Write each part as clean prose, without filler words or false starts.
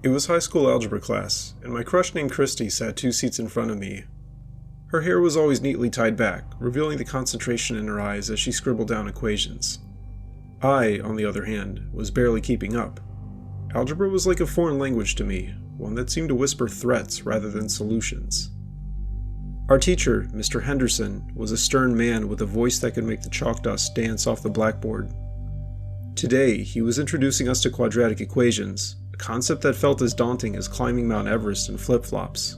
It was high school algebra class, and my crush named Christy sat 2 seats in front of me. Her hair was always neatly tied back, revealing the concentration in her eyes as she scribbled down equations. I, on the other hand, was barely keeping up. Algebra was like a foreign language to me, one that seemed to whisper threats rather than solutions. Our teacher, Mr. Henderson, was a stern man with a voice that could make the chalk dust dance off the blackboard. Today, he was introducing us to quadratic equations, a concept that felt as daunting as climbing Mount Everest in flip-flops.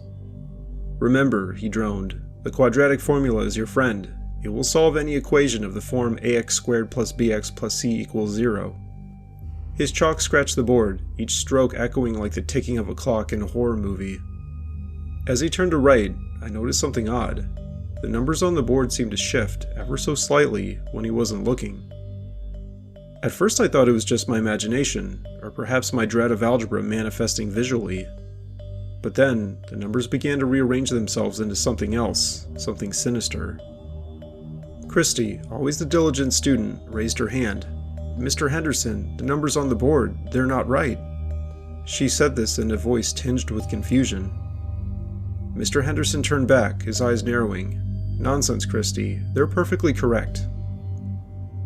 "Remember," he droned, "the quadratic formula is your friend. It will solve any equation of the form ax squared plus bx plus c equals 0. His chalk scratched the board, each stroke echoing like the ticking of a clock in a horror movie. As he turned to write, I noticed something odd. The numbers on the board seemed to shift, ever so slightly, when he wasn't looking. At first I thought it was just my imagination, or perhaps my dread of algebra manifesting visually. But then, the numbers began to rearrange themselves into something else, something sinister. Christy, always the diligent student, raised her hand. "Mr. Henderson, the numbers on the board, they're not right." She said this in a voice tinged with confusion. Mr. Henderson turned back, his eyes narrowing. "Nonsense, Christy, they're perfectly correct."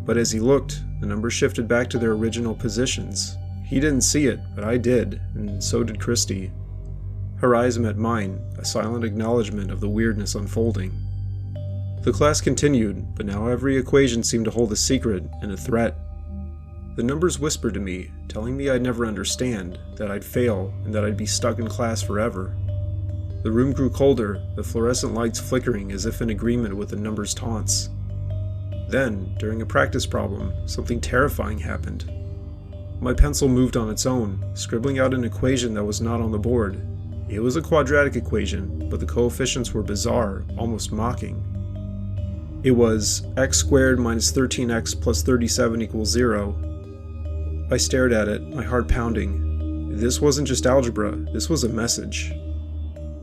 But as he looked, the numbers shifted back to their original positions. He didn't see it, but I did, and so did Christy. Her eyes met mine, a silent acknowledgement of the weirdness unfolding. The class continued, but now every equation seemed to hold a secret and a threat. The numbers whispered to me, telling me I'd never understand, that I'd fail, and that I'd be stuck in class forever. The room grew colder, the fluorescent lights flickering as if in agreement with the numbers' taunts. Then, during a practice problem, something terrifying happened. My pencil moved on its own, scribbling out an equation that was not on the board. It was a quadratic equation, but the coefficients were bizarre, almost mocking. It was x squared minus 13x plus 37 equals 0. I stared at it, my heart pounding. This wasn't just algebra, this was a message.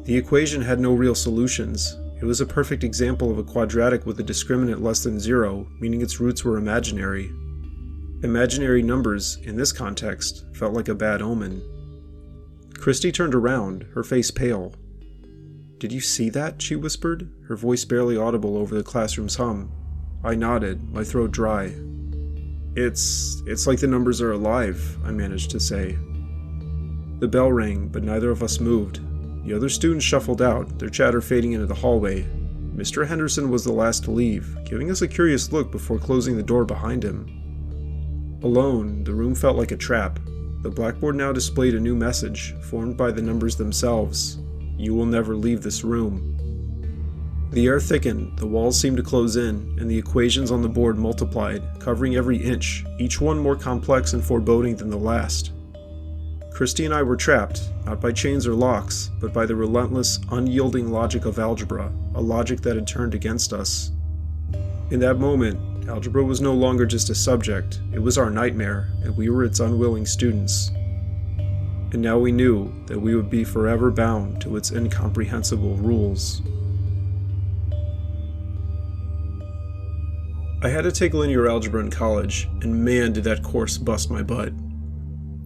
The equation had no real solutions. It was a perfect example of a quadratic with a discriminant less than 0, meaning its roots were imaginary. Imaginary numbers, in this context, felt like a bad omen. Christy turned around, her face pale. "Did you see that?" she whispered, her voice barely audible over the classroom's hum. I nodded, my throat dry. It's like the numbers are alive," I managed to say. The bell rang, but neither of us moved. The other students shuffled out, their chatter fading into the hallway. Mr. Henderson was the last to leave, giving us a curious look before closing the door behind him. Alone, the room felt like a trap. The blackboard now displayed a new message, formed by the numbers themselves. "You will never leave this room." The air thickened, the walls seemed to close in, and the equations on the board multiplied, covering every inch, each one more complex and foreboding than the last. Christy and I were trapped, not by chains or locks, but by the relentless, unyielding logic of algebra, a logic that had turned against us. In that moment, algebra was no longer just a subject, it was our nightmare, and we were its unwilling students. And now we knew that we would be forever bound to its incomprehensible rules. I had to take linear algebra in college, and man did that course bust my butt.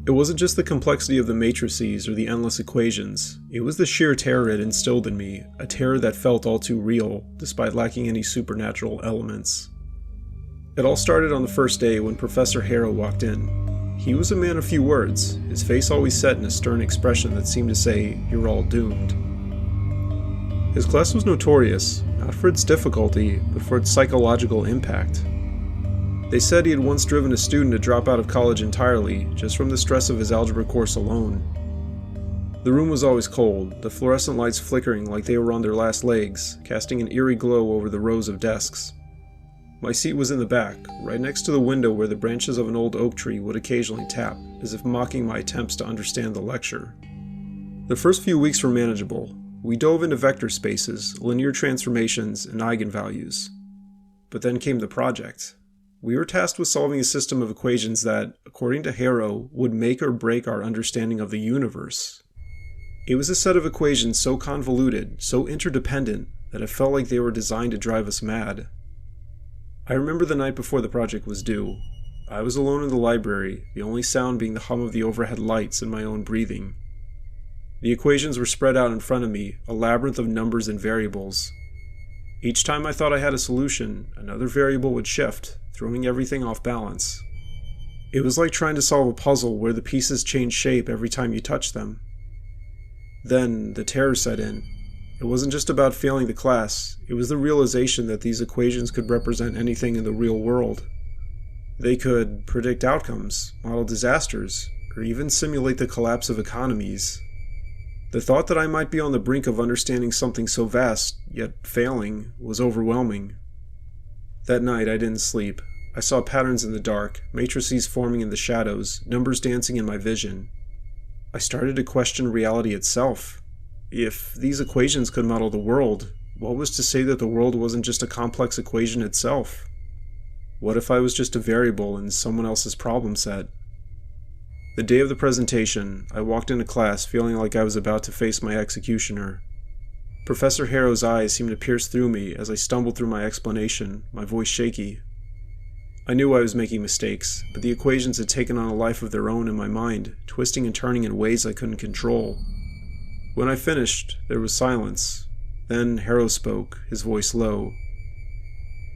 It wasn't just the complexity of the matrices or the endless equations, it was the sheer terror it instilled in me, a terror that felt all too real, despite lacking any supernatural elements. It all started on the first day when Professor Harrow walked in. He was a man of few words, his face always set in a stern expression that seemed to say, "You're all doomed." His class was notorious, not for its difficulty, but for its psychological impact. They said he had once driven a student to drop out of college entirely, just from the stress of his algebra course alone. The room was always cold, the fluorescent lights flickering like they were on their last legs, casting an eerie glow over the rows of desks. My seat was in the back, right next to the window where the branches of an old oak tree would occasionally tap, as if mocking my attempts to understand the lecture. The first few weeks were manageable. We dove into vector spaces, linear transformations, and eigenvalues. But then came the project. We were tasked with solving a system of equations that, according to Harrow, would make or break our understanding of the universe. It was a set of equations so convoluted, so interdependent, that it felt like they were designed to drive us mad. I remember the night before the project was due. I was alone in the library, the only sound being the hum of the overhead lights and my own breathing. The equations were spread out in front of me, a labyrinth of numbers and variables. Each time I thought I had a solution, another variable would shift, throwing everything off balance. It was like trying to solve a puzzle where the pieces change shape every time you touch them. Then, the terror set in. It wasn't just about failing the class, it was the realization that these equations could represent anything in the real world. They could predict outcomes, model disasters, or even simulate the collapse of economies. The thought that I might be on the brink of understanding something so vast, yet failing, was overwhelming. That night I didn't sleep. I saw patterns in the dark, matrices forming in the shadows, numbers dancing in my vision. I started to question reality itself. If these equations could model the world, what was to say that the world wasn't just a complex equation itself? What if I was just a variable in someone else's problem set? The day of the presentation, I walked into class feeling like I was about to face my executioner. Professor Harrow's eyes seemed to pierce through me as I stumbled through my explanation, my voice shaky. I knew I was making mistakes, but the equations had taken on a life of their own in my mind, twisting and turning in ways I couldn't control. When I finished, there was silence. Then Harrow spoke, his voice low.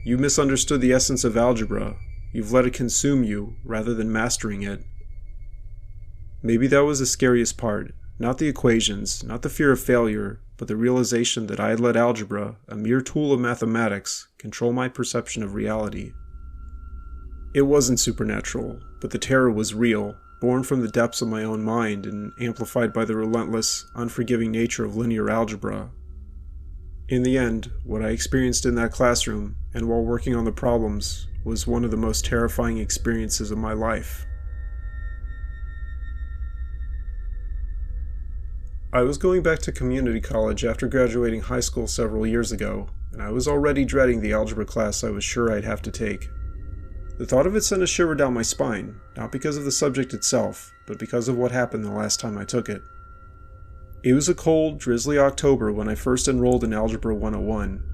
"You misunderstood the essence of algebra. You've let it consume you, rather than mastering it." Maybe that was the scariest part. Not the equations, not the fear of failure, but the realization that I had let algebra, a mere tool of mathematics, control my perception of reality. It wasn't supernatural, but the terror was real, born from the depths of my own mind and amplified by the relentless, unforgiving nature of linear algebra. In the end, what I experienced in that classroom, and while working on the problems, was one of the most terrifying experiences of my life. I was going back to community college after graduating high school several years ago, and I was already dreading the algebra class I was sure I'd have to take. The thought of it sent a shiver down my spine, not because of the subject itself, but because of what happened the last time I took it. It was a cold, drizzly October when I first enrolled in Algebra 101.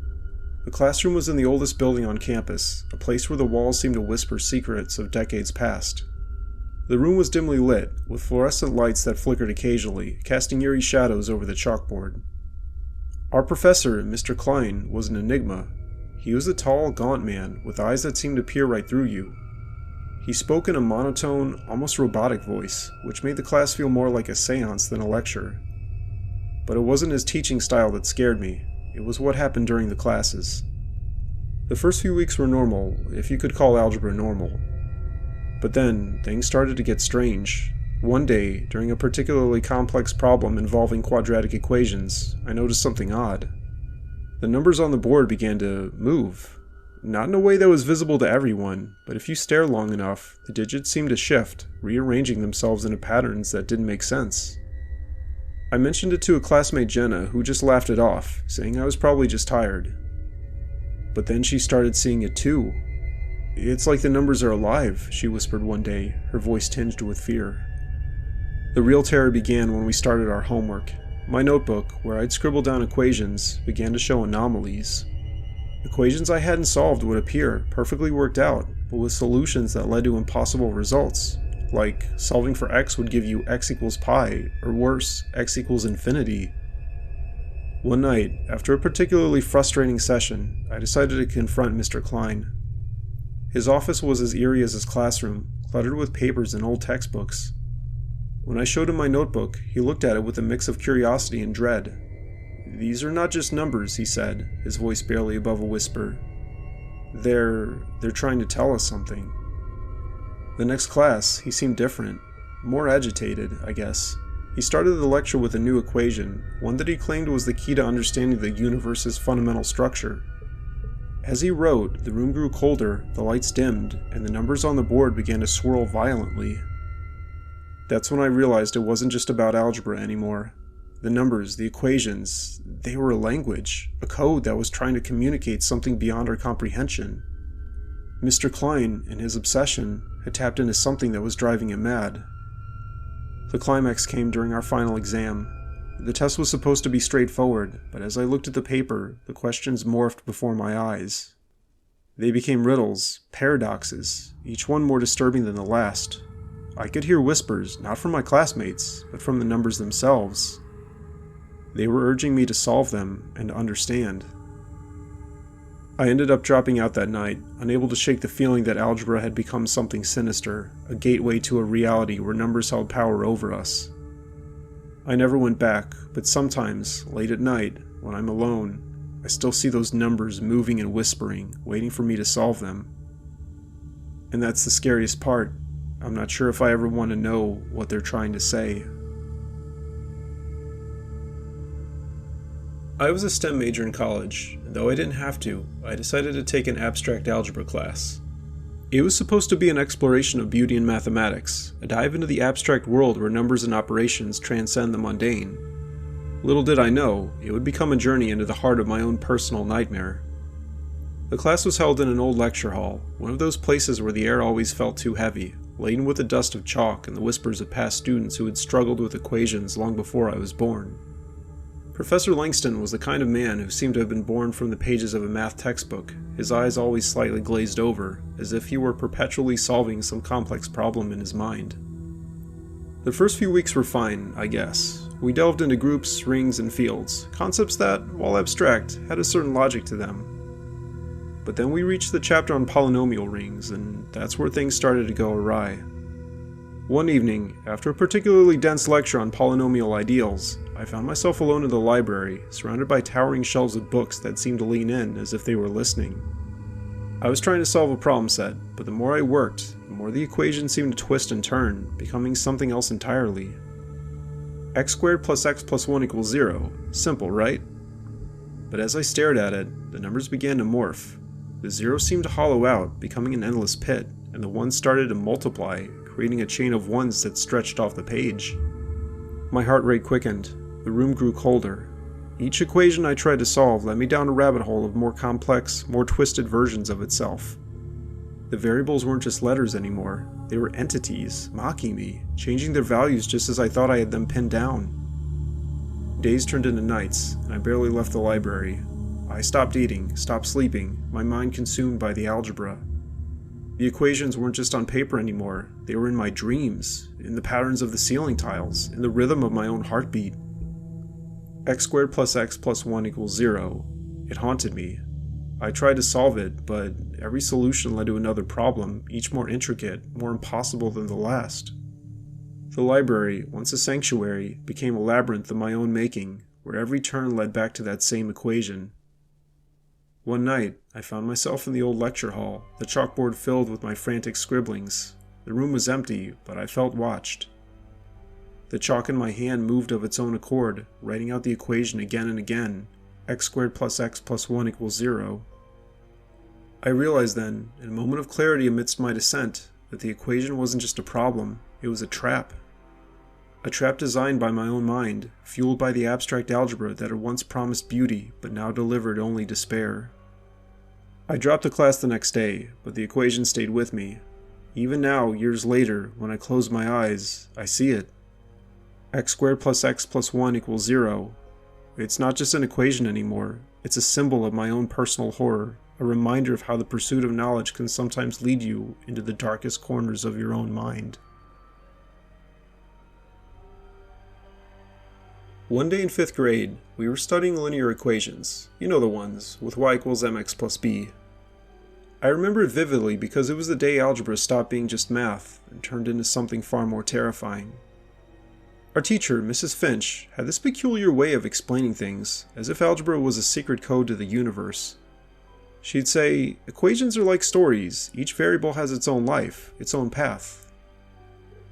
The classroom was in the oldest building on campus, a place where the walls seemed to whisper secrets of decades past. The room was dimly lit, with fluorescent lights that flickered occasionally, casting eerie shadows over the chalkboard. Our professor, Mr. Klein, was an enigma. He was a tall, gaunt man, with eyes that seemed to peer right through you. He spoke in a monotone, almost robotic voice, which made the class feel more like a seance than a lecture. But it wasn't his teaching style that scared me, it was what happened during the classes. The first few weeks were normal, if you could call algebra normal. But then, things started to get strange. One day, during a particularly complex problem involving quadratic equations, I noticed something odd. The numbers on the board began to move. Not in a way that was visible to everyone, but if you stare long enough, the digits seemed to shift, rearranging themselves into patterns that didn't make sense. I mentioned it to a classmate, Jenna, who just laughed it off, saying I was probably just tired. But then she started seeing it too. "It's like the numbers are alive," she whispered one day, her voice tinged with fear. The real terror began when we started our homework. My notebook, where I'd scribbled down equations, began to show anomalies. Equations I hadn't solved would appear, perfectly worked out, but with solutions that led to impossible results, like solving for x would give you x equals pi, or worse, x equals infinity. One night, after a particularly frustrating session, I decided to confront Mr. Klein. His office was as eerie as his classroom, cluttered with papers and old textbooks. When I showed him my notebook, he looked at it with a mix of curiosity and dread. "These are not just numbers," he said, his voice barely above a whisper. They're trying to tell us something." The next class, he seemed different, more agitated, I guess. He started the lecture with a new equation, one that he claimed was the key to understanding the universe's fundamental structure. As he wrote, the room grew colder, the lights dimmed, and the numbers on the board began to swirl violently. That's when I realized it wasn't just about algebra anymore. The numbers, the equations, they were a language, a code that was trying to communicate something beyond our comprehension. Mr. Klein, in his obsession, had tapped into something that was driving him mad. The climax came during our final exam. The test was supposed to be straightforward, but as I looked at the paper, the questions morphed before my eyes. They became riddles, paradoxes, each one more disturbing than the last. I could hear whispers, not from my classmates, but from the numbers themselves. They were urging me to solve them and understand. I ended up dropping out that night, unable to shake the feeling that algebra had become something sinister, a gateway to a reality where numbers held power over us. I never went back, but sometimes, late at night, when I'm alone, I still see those numbers moving and whispering, waiting for me to solve them. And that's the scariest part. I'm not sure if I ever want to know what they're trying to say. I was a STEM major in college, and though I didn't have to, I decided to take an abstract algebra class. It was supposed to be an exploration of beauty in mathematics, a dive into the abstract world where numbers and operations transcend the mundane. Little did I know, it would become a journey into the heart of my own personal nightmare. The class was held in an old lecture hall, one of those places where the air always felt too heavy, laden with the dust of chalk and the whispers of past students who had struggled with equations long before I was born. Professor Langston was the kind of man who seemed to have been born from the pages of a math textbook, his eyes always slightly glazed over, as if he were perpetually solving some complex problem in his mind. The first few weeks were fine, I guess. We delved into groups, rings, and fields, concepts that, while abstract, had a certain logic to them. But then we reached the chapter on polynomial rings, and that's where things started to go awry. One evening, after a particularly dense lecture on polynomial ideals, I found myself alone in the library, surrounded by towering shelves of books that seemed to lean in as if they were listening. I was trying to solve a problem set, but the more I worked, the more the equation seemed to twist and turn, becoming something else entirely. X squared plus x plus 1 equals 0. Simple, right? But as I stared at it, the numbers began to morph. The zeros seemed to hollow out, becoming an endless pit, and the ones started to multiply, creating a chain of ones that stretched off the page. My heart rate quickened. The room grew colder. Each equation I tried to solve led me down a rabbit hole of more complex, more twisted versions of itself. The variables weren't just letters anymore. They were entities, mocking me, changing their values just as I thought I had them pinned down. Days turned into nights, and I barely left the library. I stopped eating, stopped sleeping, my mind consumed by the algebra. The equations weren't just on paper anymore, they were in my dreams, in the patterns of the ceiling tiles, in the rhythm of my own heartbeat. X squared plus x plus 1 equals 0. It haunted me. I tried to solve it, but every solution led to another problem, each more intricate, more impossible than the last. The library, once a sanctuary, became a labyrinth of my own making, where every turn led back to that same equation. One night, I found myself in the old lecture hall, the chalkboard filled with my frantic scribblings. The room was empty, but I felt watched. The chalk in my hand moved of its own accord, writing out the equation again and again, x squared plus x plus 1 equals 0. I realized then, in a moment of clarity amidst my descent, that the equation wasn't just a problem, it was a trap. A trap designed by my own mind, fueled by the abstract algebra that had once promised beauty, but now delivered only despair. I dropped the class the next day, but the equation stayed with me. Even now, years later, when I close my eyes, I see it. X squared plus x plus 1 equals 0. It's not just an equation anymore, it's a symbol of my own personal horror, a reminder of how the pursuit of knowledge can sometimes lead you into the darkest corners of your own mind. One day in 5th grade, we were studying linear equations, you know the ones, with y equals mx plus b. I remember it vividly because it was the day algebra stopped being just math and turned into something far more terrifying. Our teacher, Mrs. Finch, had this peculiar way of explaining things, as if algebra was a secret code to the universe. She'd say, equations are like stories, each variable has its own life, its own path.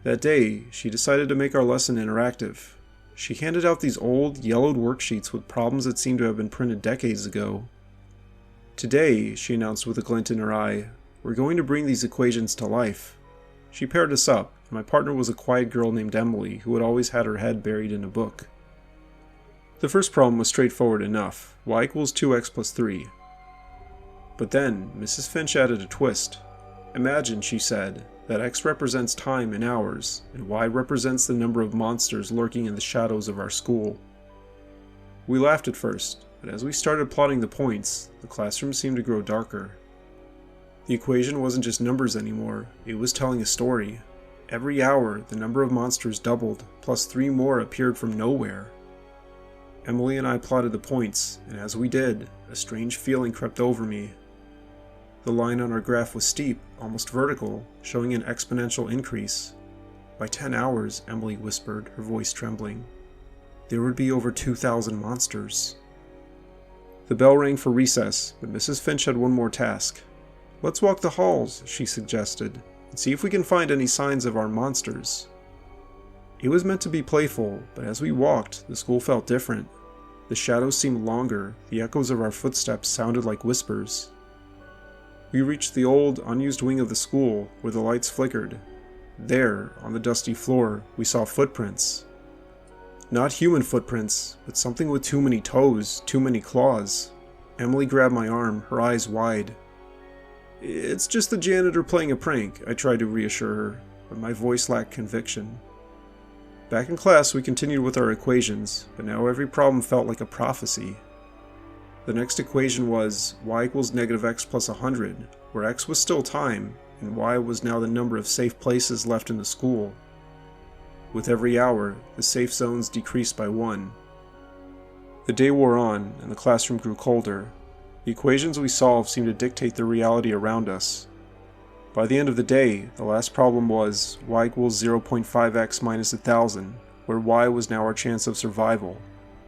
That day, she decided to make our lesson interactive. She handed out these old, yellowed worksheets with problems that seemed to have been printed decades ago. Today, she announced with a glint in her eye, we're going to bring these equations to life. She paired us up, and my partner was a quiet girl named Emily who had always had her head buried in a book. The first problem was straightforward enough, y equals 2x plus 3. But then, Mrs. Finch added a twist. Imagine, she said, that x represents time in hours, and y represents the number of monsters lurking in the shadows of our school. We laughed at first, but as we started plotting the points, the classroom seemed to grow darker. The equation wasn't just numbers anymore, it was telling a story. Every hour, the number of monsters doubled, plus 3 more appeared from nowhere. Emily and I plotted the points, and as we did, a strange feeling crept over me. The line on our graph was steep, almost vertical, showing an exponential increase. By 10 hours, Emily whispered, her voice trembling, there would be over 2,000 monsters. The bell rang for recess, but Mrs. Finch had one more task. Let's walk the halls, she suggested, and see if we can find any signs of our monsters. It was meant to be playful, but as we walked, the school felt different. The shadows seemed longer, the echoes of our footsteps sounded like whispers. We reached the old, unused wing of the school, where the lights flickered. There, on the dusty floor, we saw footprints. Not human footprints, but something with too many toes, too many claws. Emily grabbed my arm, her eyes wide. It's just the janitor playing a prank, I tried to reassure her, but my voice lacked conviction. Back in class, we continued with our equations, but now every problem felt like a prophecy. The next equation was y equals negative x plus 100, where x was still time, and y was now the number of safe places left in the school. With every hour, the safe zones decreased by 1. The day wore on, and the classroom grew colder. The equations we solved seemed to dictate the reality around us. By the end of the day, the last problem was y equals 0.5x minus 1,000, where y was now our chance of survival.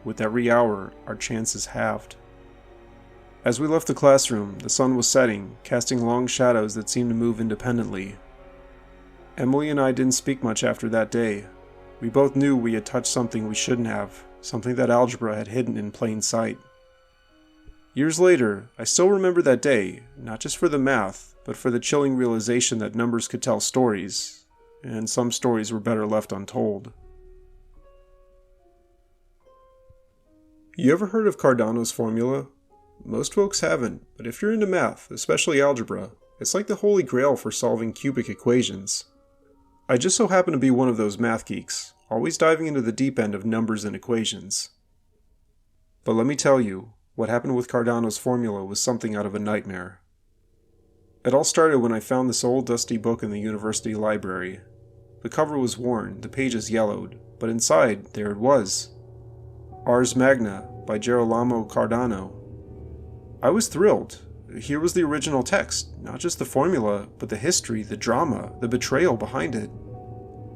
With every hour, our chances halved. As we left the classroom, the sun was setting, casting long shadows that seemed to move independently. Emily and I didn't speak much after that day. We both knew we had touched something we shouldn't have, something that algebra had hidden in plain sight. Years later, I still remember that day, not just for the math, but for the chilling realization that numbers could tell stories, and some stories were better left untold. You ever heard of Cardano's formula? Most folks haven't, but if you're into math, especially algebra, it's like the holy grail for solving cubic equations. I just so happen to be one of those math geeks, always diving into the deep end of numbers and equations. But let me tell you, what happened with Cardano's formula was something out of a nightmare. It all started when I found this old dusty book in the university library. The cover was worn, the pages yellowed, but inside, there it was. Ars Magna by Girolamo Cardano. I was thrilled. Here was the original text, not just the formula, but the history, the drama, the betrayal behind it.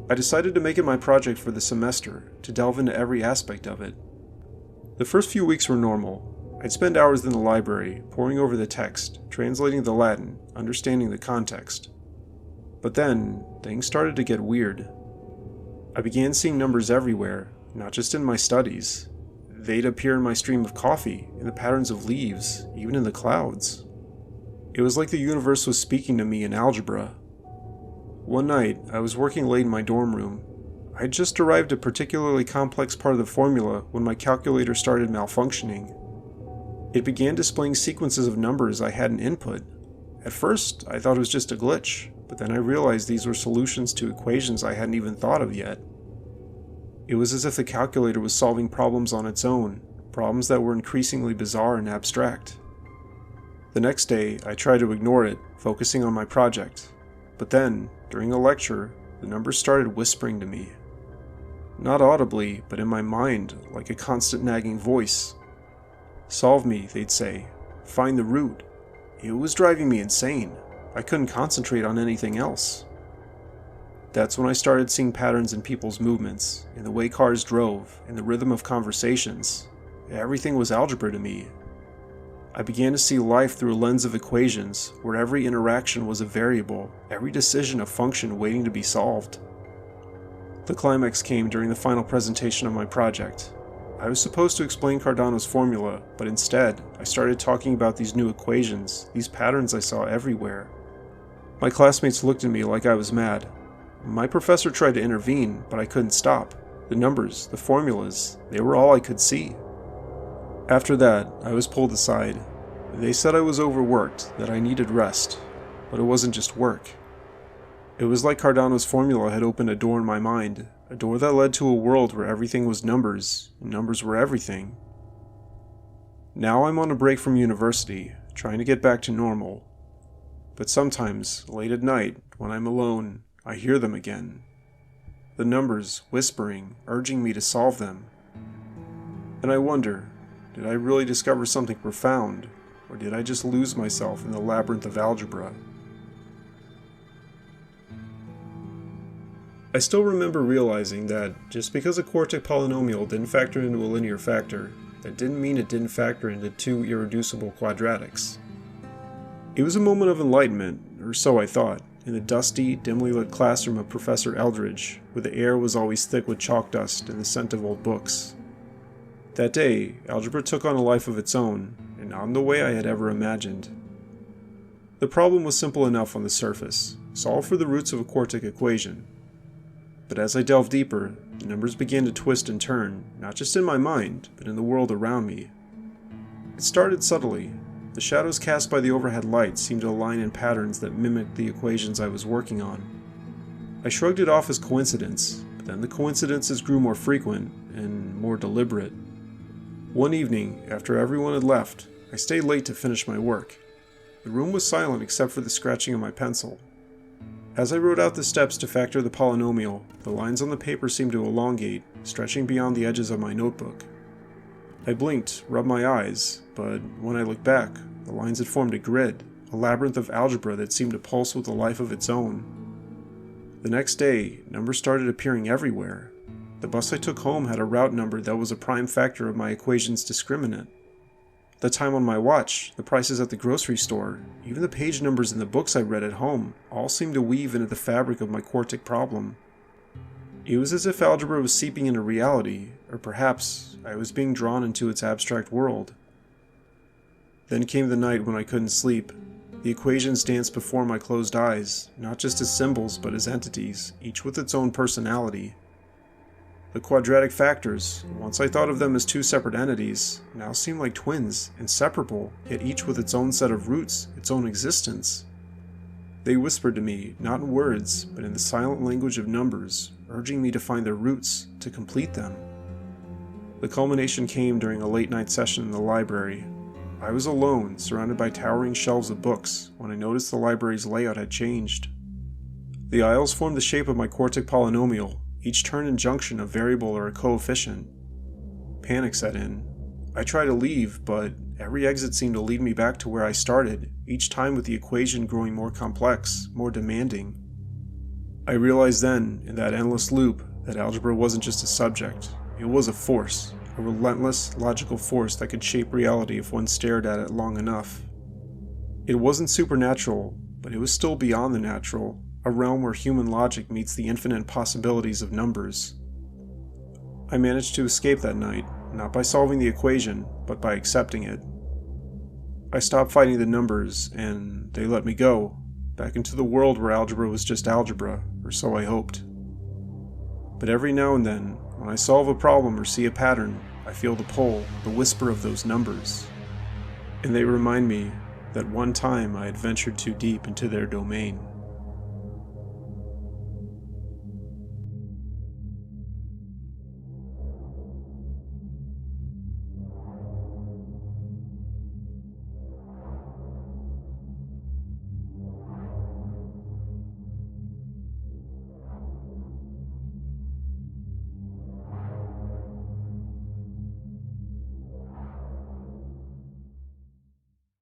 I decided to make it my project for the semester, to delve into every aspect of it. The first few weeks were normal. I'd spend hours in the library, poring over the text, translating the Latin, understanding the context. But then, things started to get weird. I began seeing numbers everywhere, not just in my studies. They'd appear in my stream of coffee, in the patterns of leaves, even in the clouds. It was like the universe was speaking to me in algebra. One night, I was working late in my dorm room. I'd just arrived at a particularly complex part of the formula when my calculator started malfunctioning. It began displaying sequences of numbers I hadn't input. At first, I thought it was just a glitch, but then I realized these were solutions to equations I hadn't even thought of yet. It was as if the calculator was solving problems on its own, problems that were increasingly bizarre and abstract. The next day, I tried to ignore it, focusing on my project. But then, during a lecture, the numbers started whispering to me. Not audibly, but in my mind, like a constant nagging voice. Solve me, they'd say. Find the root. It was driving me insane. I couldn't concentrate on anything else. That's when I started seeing patterns in people's movements, in the way cars drove, in the rhythm of conversations. Everything was algebra to me. I began to see life through a lens of equations, where every interaction was a variable, every decision a function waiting to be solved. The climax came during the final presentation of my project. I was supposed to explain Cardano's formula, but instead, I started talking about these new equations, these patterns I saw everywhere. My classmates looked at me like I was mad. My professor tried to intervene, but I couldn't stop. The numbers, the formulas, they were all I could see. After that, I was pulled aside. They said I was overworked, that I needed rest. But it wasn't just work. It was like Cardano's formula had opened a door in my mind, a door that led to a world where everything was numbers, and numbers were everything. Now I'm on a break from university, trying to get back to normal. But sometimes, late at night, when I'm alone, I hear them again. The numbers whispering, urging me to solve them. And I wonder, did I really discover something profound, or did I just lose myself in the labyrinth of algebra? I still remember realizing that just because a quartic polynomial didn't factor into a linear factor, that didn't mean it didn't factor into two irreducible quadratics. It was a moment of enlightenment, or so I thought, in the dusty, dimly lit classroom of Professor Eldridge, where the air was always thick with chalk dust and the scent of old books. That day, algebra took on a life of its own, and not in the way I had ever imagined. The problem was simple enough on the surface: solve for the roots of a quartic equation. But as I delved deeper, the numbers began to twist and turn, not just in my mind, but in the world around me. It started subtly. The shadows cast by the overhead lights seemed to align in patterns that mimicked the equations I was working on. I shrugged it off as coincidence, but then the coincidences grew more frequent and more deliberate. One evening, after everyone had left, I stayed late to finish my work. The room was silent except for the scratching of my pencil. As I wrote out the steps to factor the polynomial, the lines on the paper seemed to elongate, stretching beyond the edges of my notebook. I blinked, rubbed my eyes, but when I looked back, the lines had formed a grid, a labyrinth of algebra that seemed to pulse with a life of its own. The next day, numbers started appearing everywhere. The bus I took home had a route number that was a prime factor of my equation's discriminant. The time on my watch, the prices at the grocery store, even the page numbers in the books I read at home, all seemed to weave into the fabric of my quartic problem. It was as if algebra was seeping into reality, or perhaps I was being drawn into its abstract world. Then came the night when I couldn't sleep. The equations danced before my closed eyes, not just as symbols but as entities, each with its own personality. The quadratic factors, once I thought of them as two separate entities, now seemed like twins, inseparable, yet each with its own set of roots, its own existence. They whispered to me, not in words, but in the silent language of numbers, urging me to find their roots, to complete them. The culmination came during a late-night session in the library. I was alone, surrounded by towering shelves of books, when I noticed the library's layout had changed. The aisles formed the shape of my quartic polynomial, each turn and junction a variable or a coefficient. Panic set in. I tried to leave, but every exit seemed to lead me back to where I started, each time with the equation growing more complex, more demanding. I realized then, in that endless loop, that algebra wasn't just a subject. It was a force, a relentless, logical force that could shape reality if one stared at it long enough. It wasn't supernatural, but it was still beyond the natural, a realm where human logic meets the infinite possibilities of numbers. I managed to escape that night, not by solving the equation, but by accepting it. I stopped fighting the numbers, and they let me go, back into the world where algebra was just algebra, or so I hoped. But every now and then, when I solve a problem or see a pattern, I feel the pull, the whisper of those numbers. And they remind me that one time I had ventured too deep into their domain.